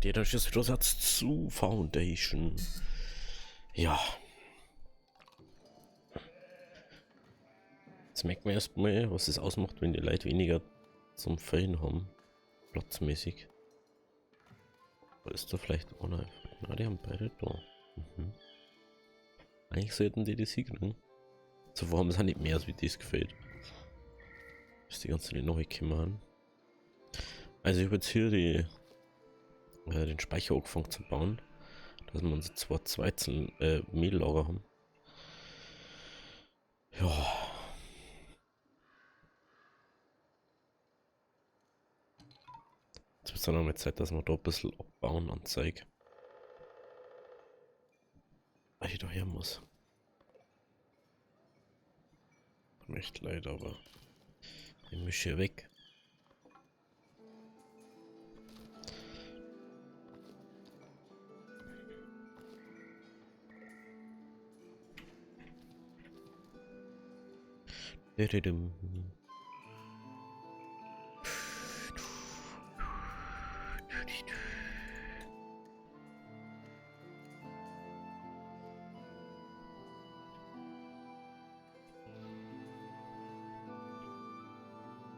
Dänisches Zusatz zu Foundation. Ja. Jetzt merken wir erstmal, was es ausmacht, wenn die Leute weniger zum Fällen haben. Platzmäßig. Oder ist da vielleicht einer? Na, die haben beide da. Mhm. Eigentlich sollten die das hinkriegen. Zuvor haben sie auch nicht mehr, als wie das gefällt. Bis die ganzen neu kommen. Also ich habe jetzt hier den Speicher angefangen zu bauen. Dass wir unsere zwei Mehllager haben. Ja. Jetzt wird es dann auch mal Zeit, dass wir da ein bisschen abbauen an Zeug. Weil ich da her muss. Echt leid, aber ich mische hier weg.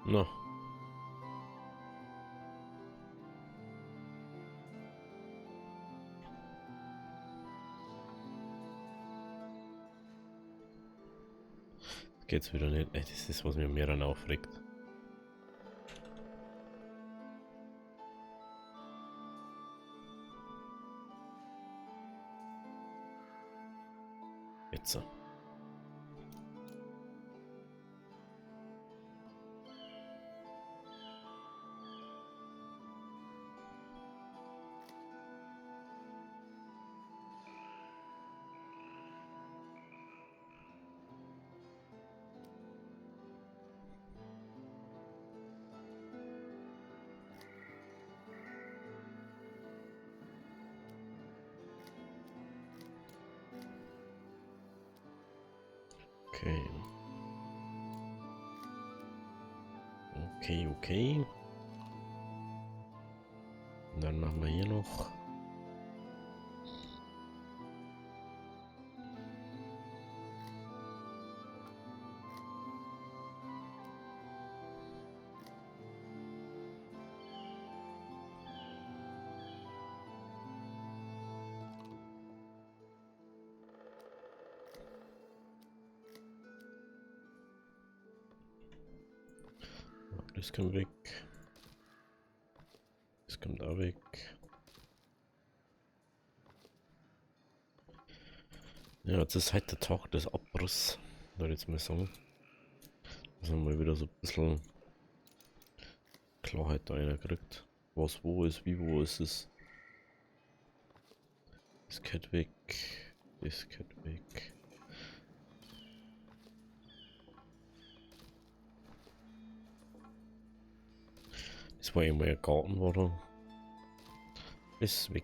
Na. Geht's wieder nicht. Ey, das ist, was mir mehr dann aufregt. Jetzt so. Okay. Okay. Und dann machen wir hier noch. Das kommt weg. Das kommt auch weg. Ja, jetzt ist halt der Tag des Abbruchs, würde ich jetzt mal sagen. Dass man mal wieder so ein bisschen Klarheit da reinkriegt. Was wo ist, wie wo ist es. Das geht weg. Das geht weg. Das war immer ein Garten, war da. Ist weg.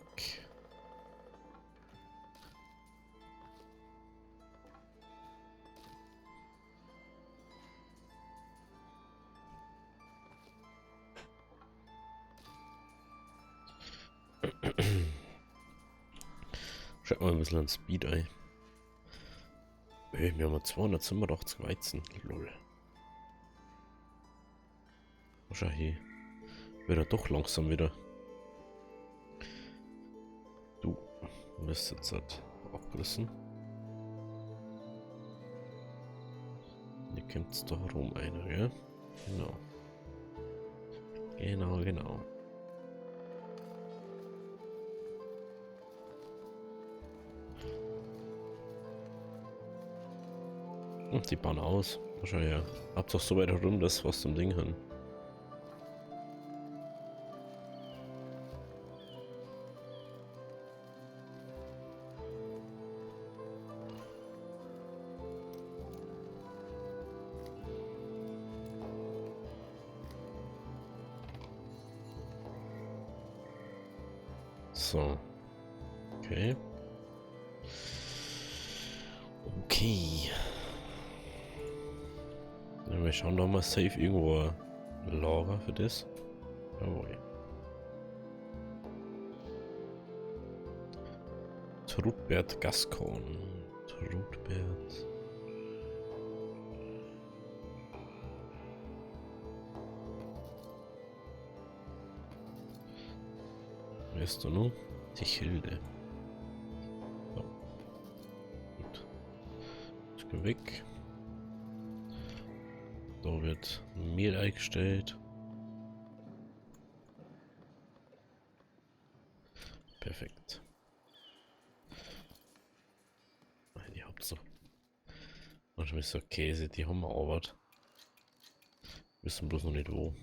Schaut mal ein bisschen an Speed ein. Hey, wir haben 287 Weizen. Lol. Wahrscheinlich wird er doch langsam wieder. Du wirst jetzt halt abgerissen. Hier kommt da herum einer, gell? Genau. Genau. Und die bauen aus. Wahrscheinlich ja. Habt doch so weit herum, dass was zum Ding haben. So. Okay. Ja, wir schauen doch mal safe irgendwo ein Lager für das. Jawohl. Trudbert Gascon. Trudbert. Wer ist da noch? Die Hilde. So. Gut. Ich gehe weg. Da wird Mehl eingestellt. Perfekt. Die Hauptsache. Manchmal ist so Käse, die haben wir aber. Wissen bloß noch nicht wo.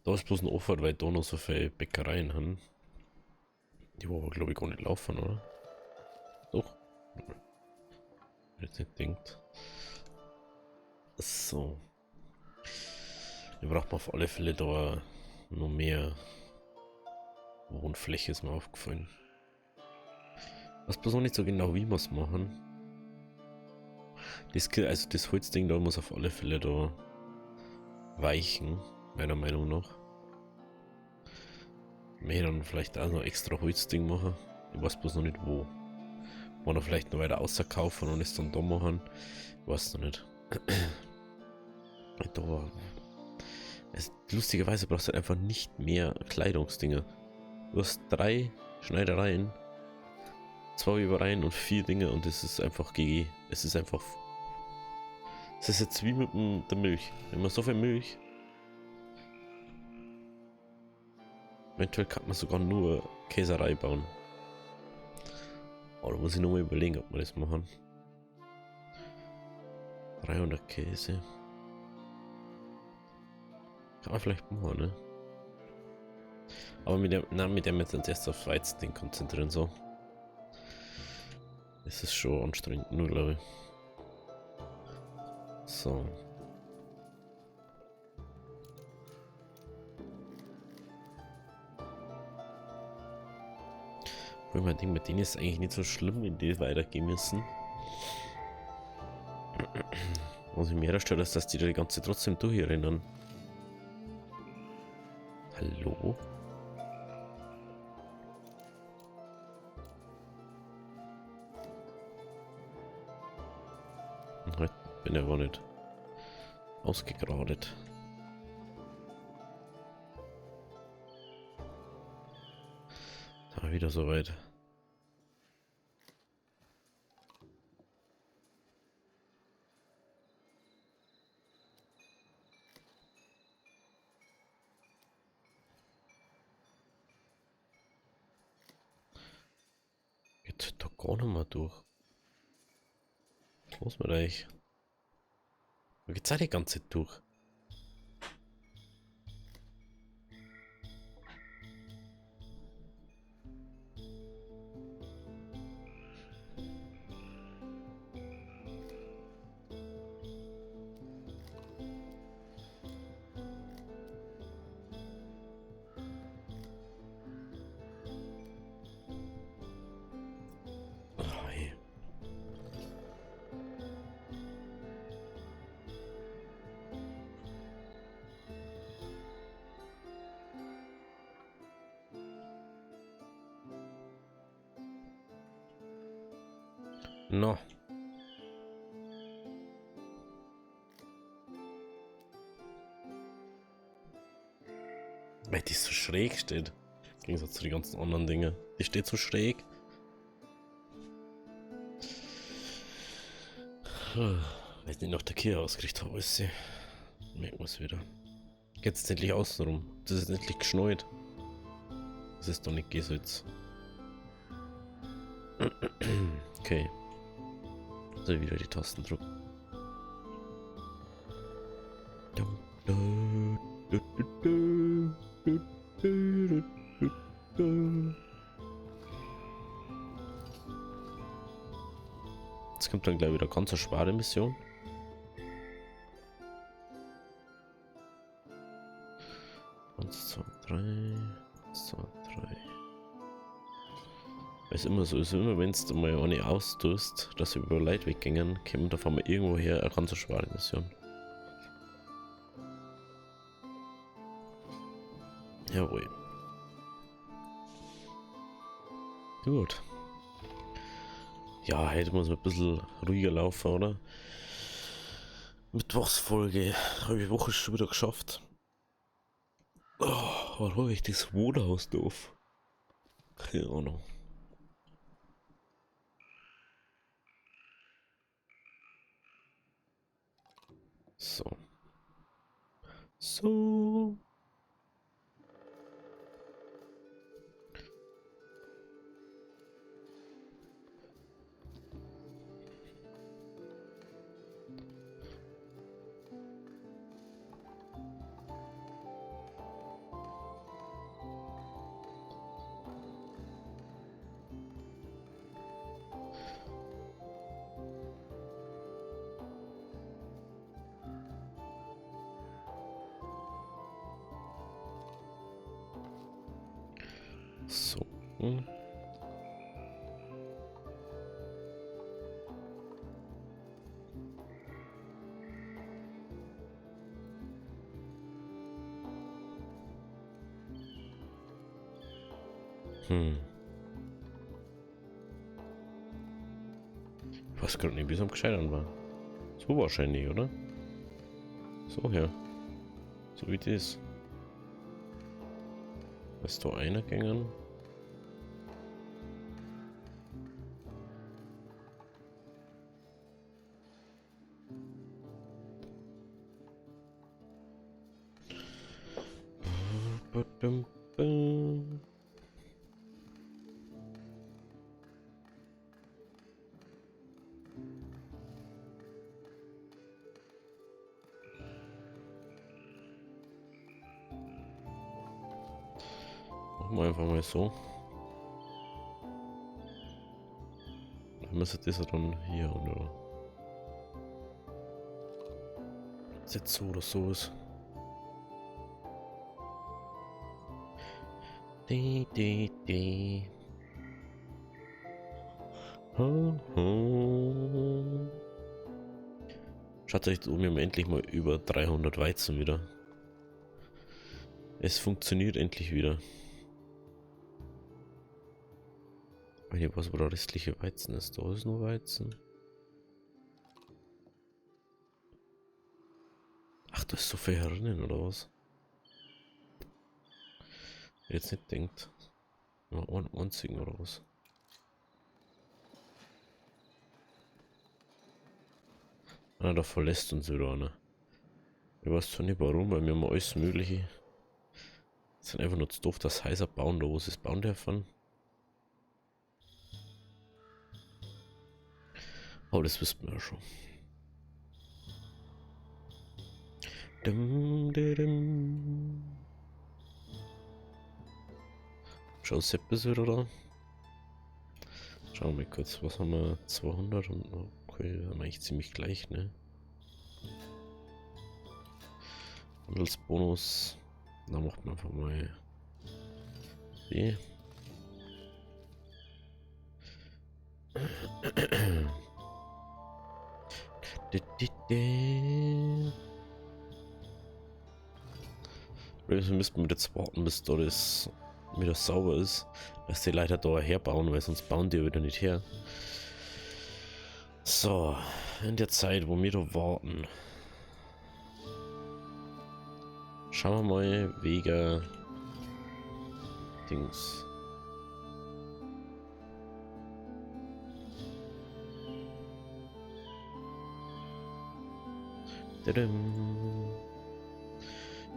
Da ist bloß ein Ofen, weil da noch so viele Bäckereien haben. Die wo aber glaube ich gar nicht laufen, oder? Doch. Jetzt nicht denkt. So. Wir brauchen auf alle Fälle da noch mehr Wohnfläche, ist mir aufgefallen. Was bloß noch nicht so genau, wie wir es machen. Das Holzding da muss auf alle Fälle da weichen, meiner Meinung nach. Wir dann vielleicht auch noch extra Holzding machen. Ich weiß bloß noch nicht wo. Wollen wir vielleicht noch weiter außerkaufen und es dann da machen. Ich weiß noch nicht. Da. Lustigerweise brauchst du halt einfach nicht mehr Kleidungsdinge. Du hast 3 Schneidereien, 2 Webereien und 4 Dinge und es ist einfach GG. Es ist einfach. Es ist jetzt wie mit der Milch. Wenn man so viel Milch. Eventuell kann man sogar nur Käserei bauen. Aber da muss ich nur mal überlegen, ob wir das machen. 300 Käse. Kann man vielleicht machen, ne? Aber mit dem jetzt erst auf Weizen konzentrieren, so. Das ist schon anstrengend, nur glaube ich. So. Weil mein Ding mit denen ist eigentlich nicht so schlimm, wenn die weitergehen müssen. Was ich mir herstelle, ist, dass die da die ganze Zeit trotzdem durchrennen. Hallo? Bin ja gar nicht ausgegradet. Da wieder soweit. Geht da gar nicht mal durch. Was ist los mit euch? Wo geht's die ganze Zeit durch? Oh, hey. No. Weil die so schräg steht. Im Gegensatz zu den ganzen anderen Dingen. Die steht so schräg. Weil ich nicht noch der Kier ausgerichtet habe, ist sie. Merken wir es wieder. Jetzt endlich außenrum. Das ist endlich geschneit. Das ist doch nicht Gesetz. Okay. So, wieder die Tasten drücken. Jetzt kommt dann gleich wieder ganz eine schwere Mission. Eins, zwei, drei. 1, 2, 3. Weil es immer so ist, immer wenn du mal eine austust, dass wir über Leid weggingen, kommt auf einmal irgendwo her eine ganz schwere Mission. Jawohl. Gut. Ja, heute muss man ein bisschen ruhiger laufen, oder? Mittwochsfolge. Habe ich Woche schon wieder geschafft. Oh, warum habe ich das Wohnhaus doof? Keine Ahnung. So. So. So. Ich weiß gerade nicht, wie es am gescheitern war. So wahrscheinlich, oder? So her. So wie das. Ist da einer gegangen? Machen wir einfach mal so. Dann müsste das dann hier oder jetzt so oder so ist. Die. Schaut euch um, wir haben endlich mal über 300 Weizen wieder. Es funktioniert endlich wieder. Hier, was, wo der restliche Weizen ist? Da ist nur Weizen. Ach, da ist so viel herinnen, oder was? Wer jetzt nicht denkt. Nur einen einzigen oder was? Ah, da verlässt uns wieder einer. Ich weiß zwar nicht warum, weil wir haben alles Mögliche. Das sind einfach nur zu doof, dass heißer bauen, da wo sie es bauen dürfen. Aber das wissen wir ja schon. Schau, Sepp ist wieder da. Schauen wir mal kurz, was haben wir? 200 und okay, das haben wir eigentlich ziemlich gleich, ne? Handelsbonus. Da macht man einfach mal die. Wir müssten jetzt warten, bis da das wieder sauber ist, dass die Leiter da herbauen, weil sonst bauen die wieder nicht her. So, in der Zeit, wo wir da warten, schauen wir mal wegen Dings.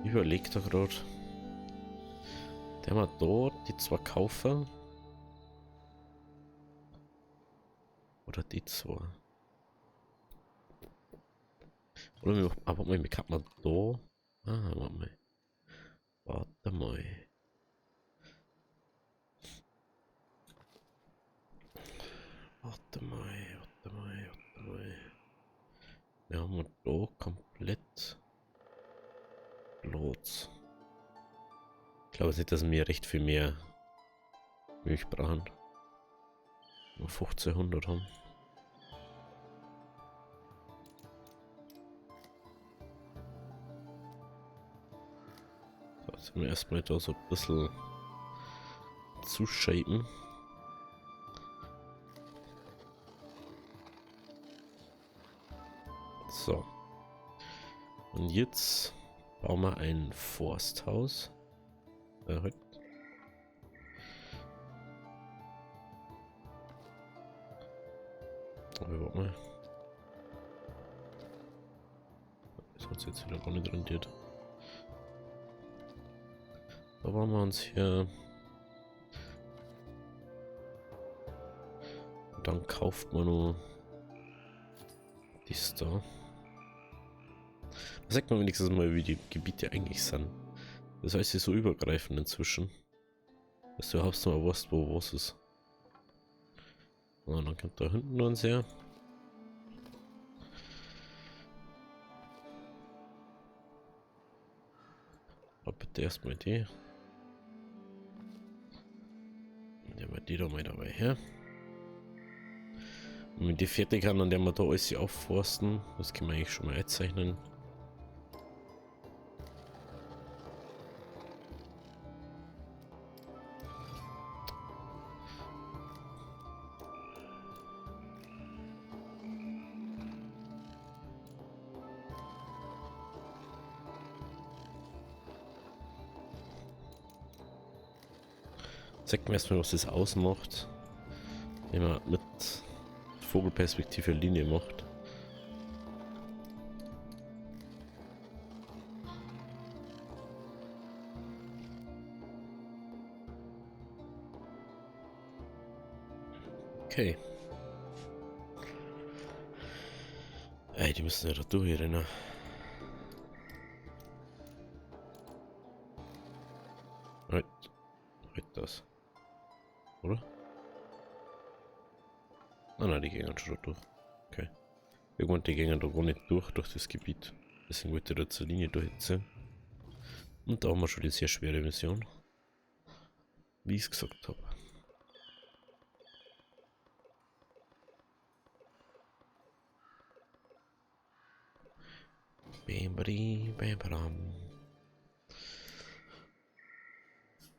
Ich überlege da gerade. Der mal dort die zwei kaufen. Oder die zwei. Oder wir machen, aber wir kann man da. Ah, warte mal. Warte mal. Warte mal. Wir haben da komplett Platz. Ich glaube nicht, dass wir recht viel mehr Milch brauchen. Nur 1500 haben. So, jetzt sind wir erstmal da so ein bisschen zu shapen. So. Und jetzt bauen wir ein Forsthaus. Halt. Aber warte mal. Das hat jetzt wieder gar nicht rentiert. Da bauen wir uns hier. Und dann kauft man nur dies da. Da sagt man wenigstens mal, wie die Gebiete eigentlich sind. Das heißt, sie so übergreifend inzwischen. Dass du überhaupt mal weißt, wo was ist. Und dann kommt da hinten uns her. Aber bitte erstmal die. Nehmen wir die da mal dabei her. Und wenn die fertig haben, dann werden wir da alles aufforsten. Das können wir eigentlich schon mal einzeichnen. Zeigt mir erstmal, was das ausmacht, wenn man mit Vogelperspektive Linie macht. Okay. Ey, die müssen ja da durchrennen. Halt das. Oder? Ah nein, die gehen schon durch. Okay. Irgendwann die gehen da gar nicht durch das Gebiet. Deswegen wollte ich da zur Linie durchziehen. Und da haben wir schon die sehr schwere Mission. Wie ich es gesagt habe. Bämbri, bämbram.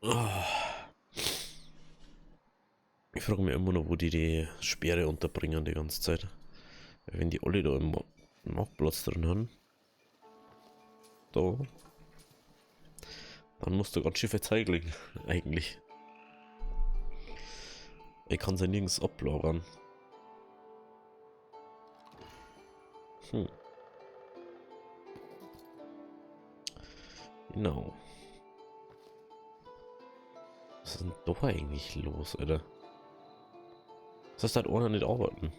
Oh. Ich frage mich immer noch, wo die Speere unterbringen die ganze Zeit. Wenn die alle da im Marktplatz drin haben, da, dann musst du ganz schön viel Zeit legen, eigentlich. Ich kann sie nirgends ablagern. Genau. Was ist denn da eigentlich los, Alter? Das heißt, da hat einer nicht arbeiten.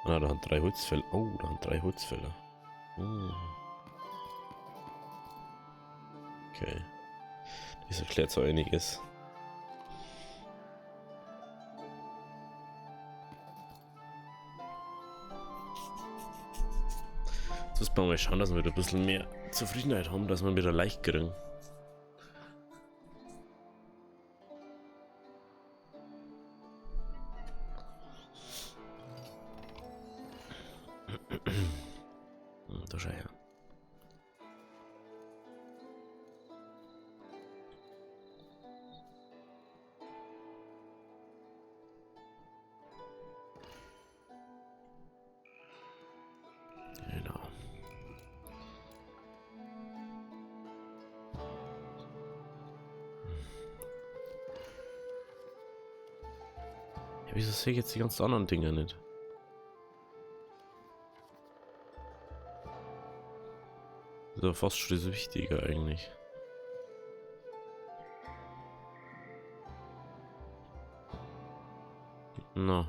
Ah, da haben 3 Holzfäller. Oh, da haben 3 Holzfäller. Okay. Das erklärt so einiges. Jetzt müssen wir mal schauen, dass wir wieder ein bisschen mehr Zufriedenheit haben, dass wir wieder leicht kriegen. Da schau her. Genau. Ja, wieso sehe ich jetzt die ganzen anderen Dinge nicht? Das ist ja fast schon das Wichtige eigentlich. Na.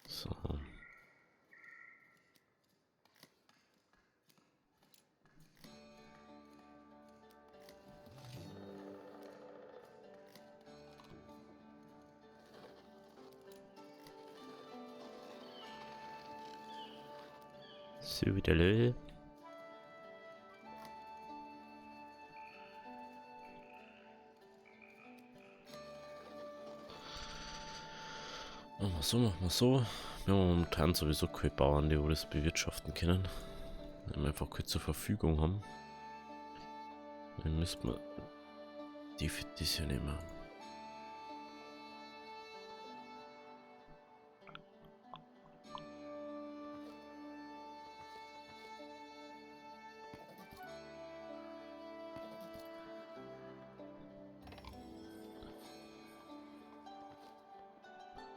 So. So, wieder lö. Machen wir so, machen wir so. Wir haben momentan sowieso keine Bauern, die das bewirtschaften können. Wenn wir einfach kurz zur Verfügung haben. Dann müssen wir die für das hier nehmen.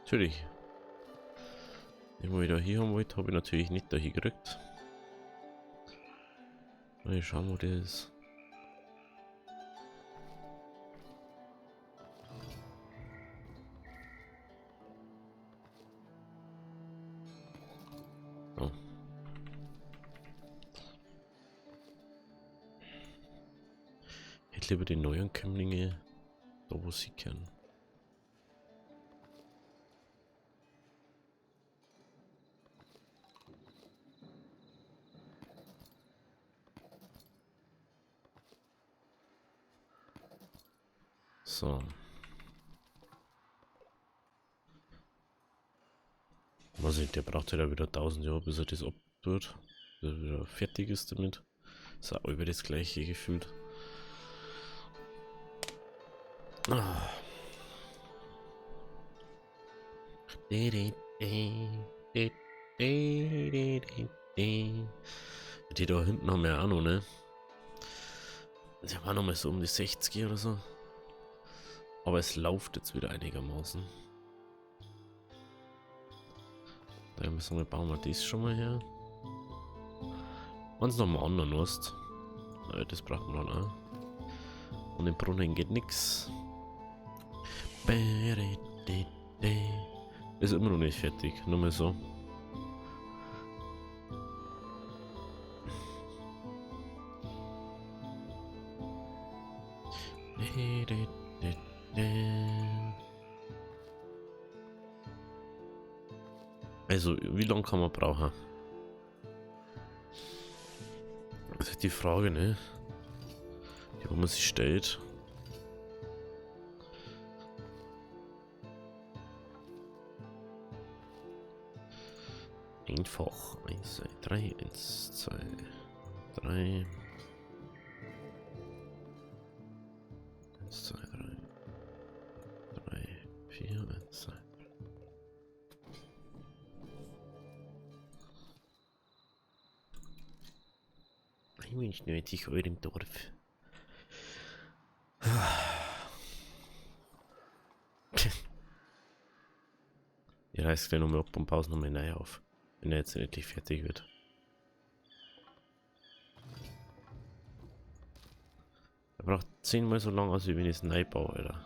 Natürlich. Den, wo ich da hier haben wollte, habe ich natürlich nicht da gekriegt. Mal schauen, wo das ist. Oh. Ich hätte lieber die neuen Kömmlinge da, wo sie können. So. Was ich, der braucht ja wieder 1000 Jahre, bis er das abtut. Bis er wieder fertig ist damit. Ist auch über das gleiche gefühlt. Ah. Die da hinten haben wir auch noch, ne? Die waren noch mal so um die 60 oder so. Aber es läuft jetzt wieder einigermaßen. Da müssen wir, bauen wir das schon mal her. Wenn es noch mal anderen hast. Das braucht man dann auch. Und im Brunnen geht nix. Ist immer noch nicht fertig, nur mal so. Also, wie lange kann man brauchen? Das ist die Frage, ne? Die, wo man sich stellt. Einfach 1, 2, 3, 1, 2, 3. 1, 2, 3. 3, 4, 1, 2. Ein Mensch nötig heute im Dorf. Ich reiß gleich nochmal ab und pause nochmal neu auf. Wenn er jetzt endlich fertig wird. Er braucht 10-mal so lange, als wenn ich es neu baue, Alter.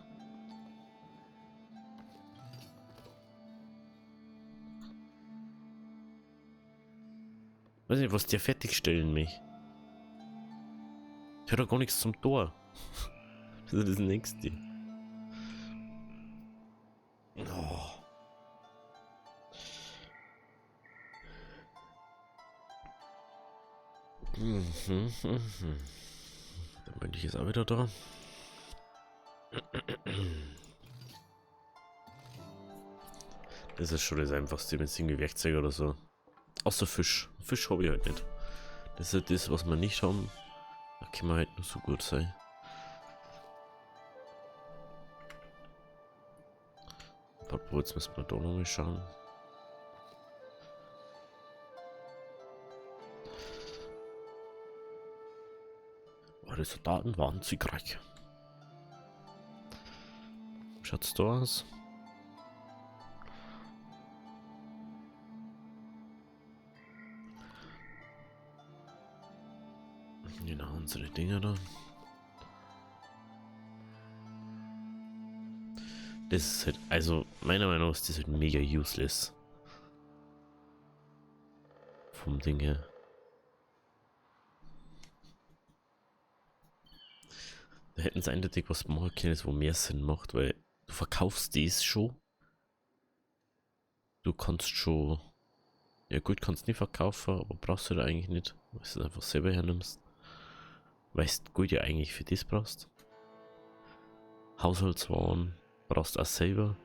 Weiß nicht, was der fertigstellen mich. Ich höre doch gar nichts zum Tor. Das ist das nächste. Oh. Dann bin ich jetzt auch wieder da. Das ist schon das Einfachste mit irgendwie Werkzeug oder so. Außer Fisch. Fisch habe ich halt nicht. Das ist halt das, was wir nicht haben. Da kann man halt nur so gut sein. Aber jetzt müssen wir da noch mal schauen. Oh, diese Daten waren siegreich. Schaut's da aus? Genau, unsere Dinger da. Das ist halt, also meiner Meinung nach ist das halt mega useless. Vom Ding her. Da hätten sie eindeutig was machen können, wo mehr Sinn macht, weil du verkaufst das schon. Du kannst schon Ja gut, kannst nie verkaufen, aber brauchst du da eigentlich nicht, weil du es einfach selber hernimmst. Weißt gut ja eigentlich für das brauchst. Haushaltswaren brauchst auch selber.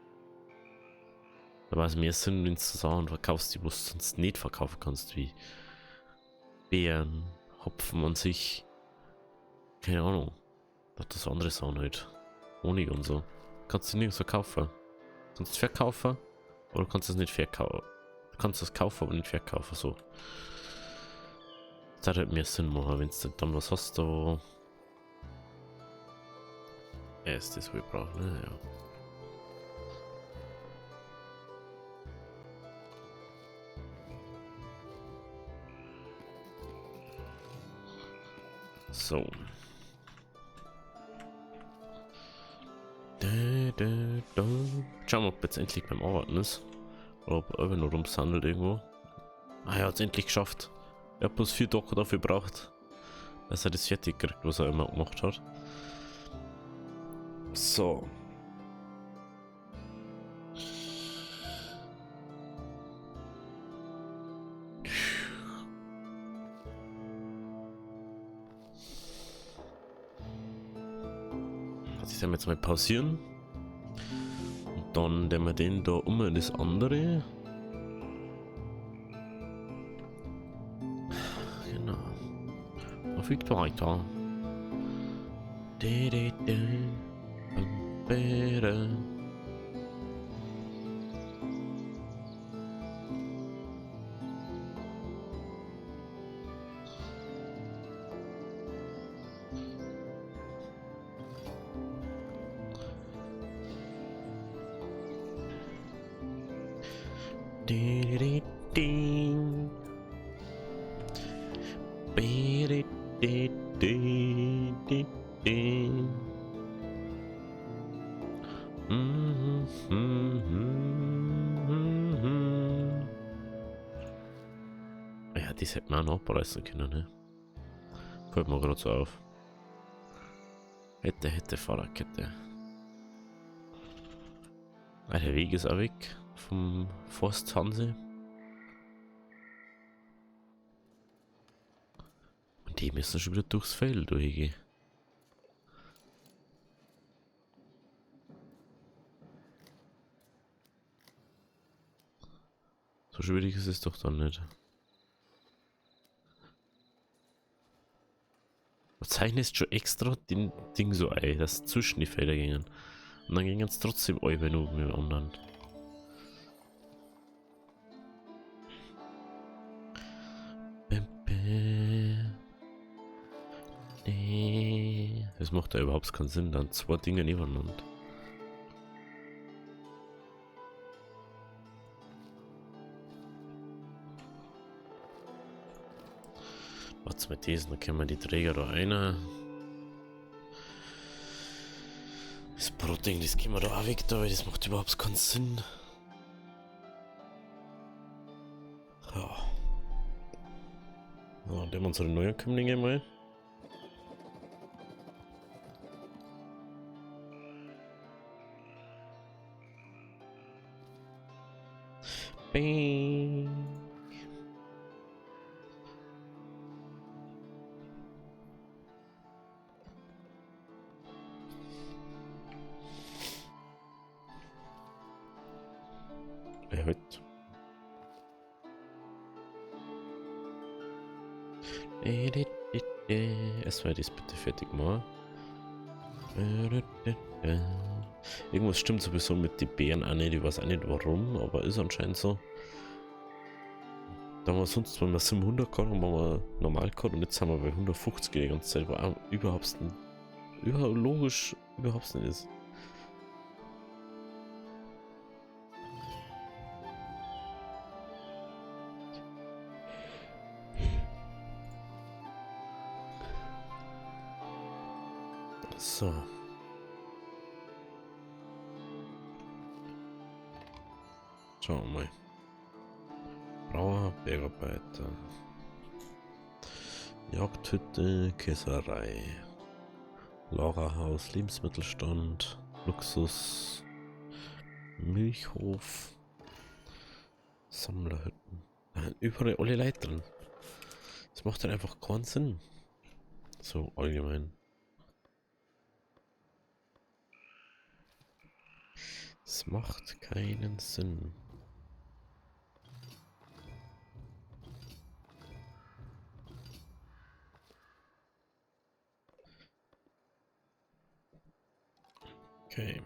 Da war es mehr Sinn, wenn du Sachen verkaufst, die du sonst nicht verkaufen kannst, wie Beeren, Hopfen an sich. Keine Ahnung. Doch das andere Sachen halt. Honig und so. Kannst du nirgends verkaufen. Kannst du verkaufen, oder kannst du es nicht verkaufen. Du kannst es kaufen, aber nicht verkaufen, so. Das hat halt mehr Sinn machen, wenn du dann was hast, da. Ja, ist das, was ich brauche, ne? Ja. So. Schauen wir, ob jetzt endlich beim Arbeiten ist. Oder ob er nur rumsandelt irgendwo. Ah, er hat es endlich geschafft. Er hat bloß 4 Tage dafür gebraucht, dass er das fertig kriegt, was er immer gemacht hat. So. Das werden wir jetzt mal pausieren. Und dann nehmen wir den da um in das andere. Genau. Auf weiter. Ja, das hätte man auch noch abreißen können, ne? Fällt mir gerade so auf. Hätte Fahrradkette. Ah, der Weg ist auch weg vom Forst Hanse. Und die müssen schon wieder durchs Feld durchgehen. So schwierig ist es doch dann nicht. Du zeichnest schon extra den Ding so ein, dass zwischen die Felder gingen. Und dann gingen es trotzdem über nur mit dem anderen. Nee. Das macht ja überhaupt keinen Sinn, dann 2 Dinge nebeneinander. Was mit diesen, dann können wir die Träger da rein. Das Brotding, das gehen wir da auch weg, da, weil das macht überhaupt keinen Sinn. Ja. Ja, nehmen wir unsere Neuankömmlinge mal. Bing. Erhöht. Erstmal das bitte fertig machen. Irgendwas stimmt sowieso mit den Bären auch nicht. Ich weiß auch nicht warum, aber ist anscheinend so. Da haben wir sonst, wenn wir 700 gehabt haben, haben wir normal gehabt und jetzt haben wir bei 150 die ganze Zeit, was auch überhaupt nicht, logisch überhaupt nicht ist. So. Schauen wir mal. Brauer, Bergarbeiter. Jagdhütte, Käserei. Lagerhaus, Lebensmittelstand, Luxus, Milchhof, Sammlerhütten. Überall alle Leute drin. Das macht halt einfach keinen Sinn. So allgemein. Es macht keinen Sinn. Okay.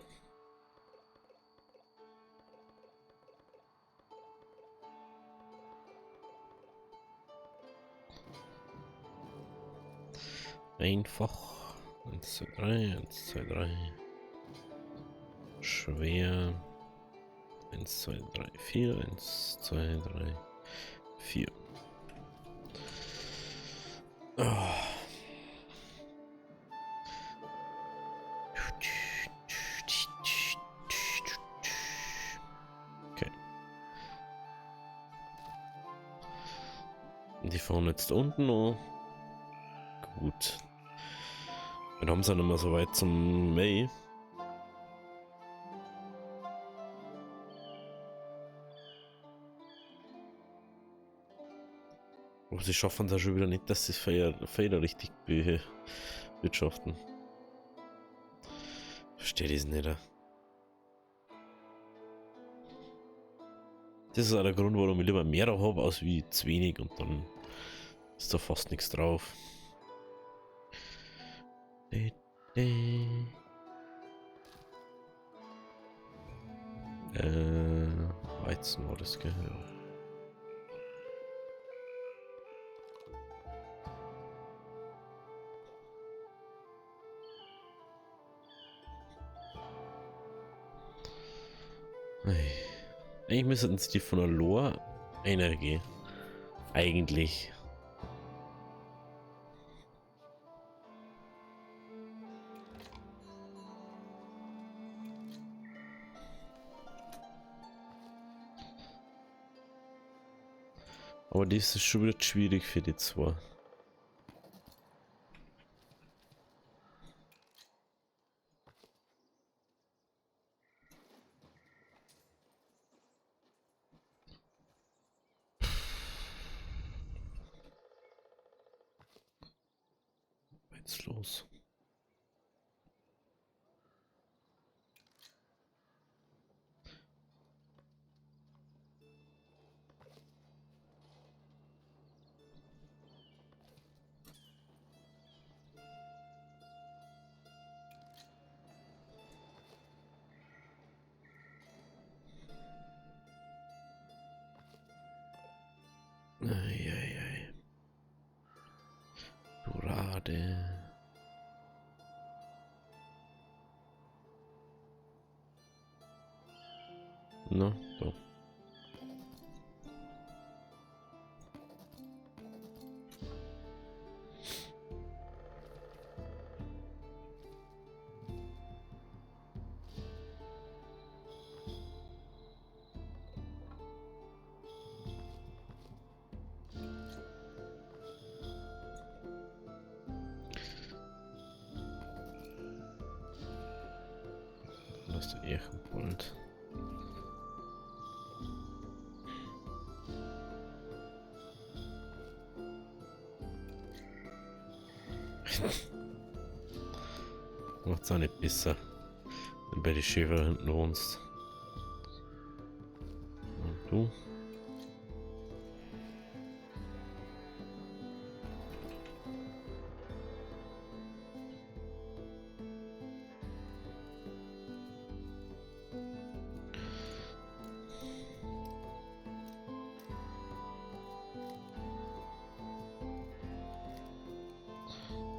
Einfach. 1, 2, 3, 1, 2, 3. Schwer. 1, 2, 3, 4. 1, 2, 3, 4. Oh. Okay. Die fahren jetzt unten noch. Gut. Dann haben sie nicht mehr so weit zum May. Aber sie schaffen da schon wieder nicht, dass sie Felder richtig bewirtschaften. Verstehe das nicht. Das ist auch der Grund, warum ich lieber mehr habe, als wie zu wenig, und dann ist da fast nichts drauf. Weizen war das, gell? Eigentlich müssten sie die von der Lore Energie. Eigentlich. Aber das ist schon wieder schwierig für die zwei. Jetzt los. Eieiei. Dorade. Na, da. Das ist der Ehrenbold. Macht's auch nicht besser, wenn bei den Schäfer hinten wohnst. Und du?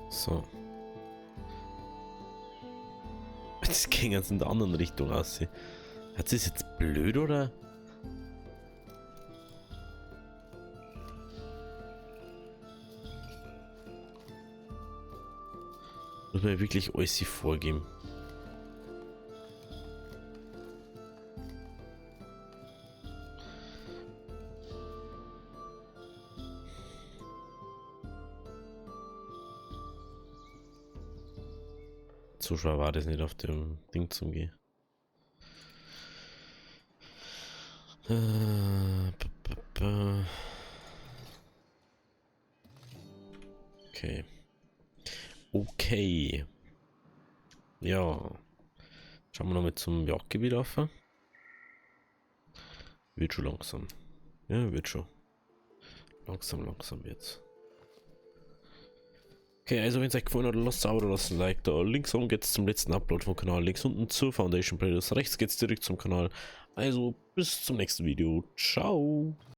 So. Das ging ganz in der anderen Richtung aus. Hat sie es jetzt blöd, oder? Muss man wirklich alles vorgeben. Zuschauer war das nicht auf dem Ding zum Gehen. Okay. Okay. Ja. Schauen wir noch mit zum Jagdgebiet auf. Wird schon langsam. Ja, wird schon. Langsam jetzt. Okay, also wenn es euch gefallen hat, lasst ein Abo oder lasst ein Like da. Links oben geht es zum letzten Upload vom Kanal. Links unten zur Foundation Playlist. Rechts geht es direkt zum Kanal. Also bis zum nächsten Video. Ciao.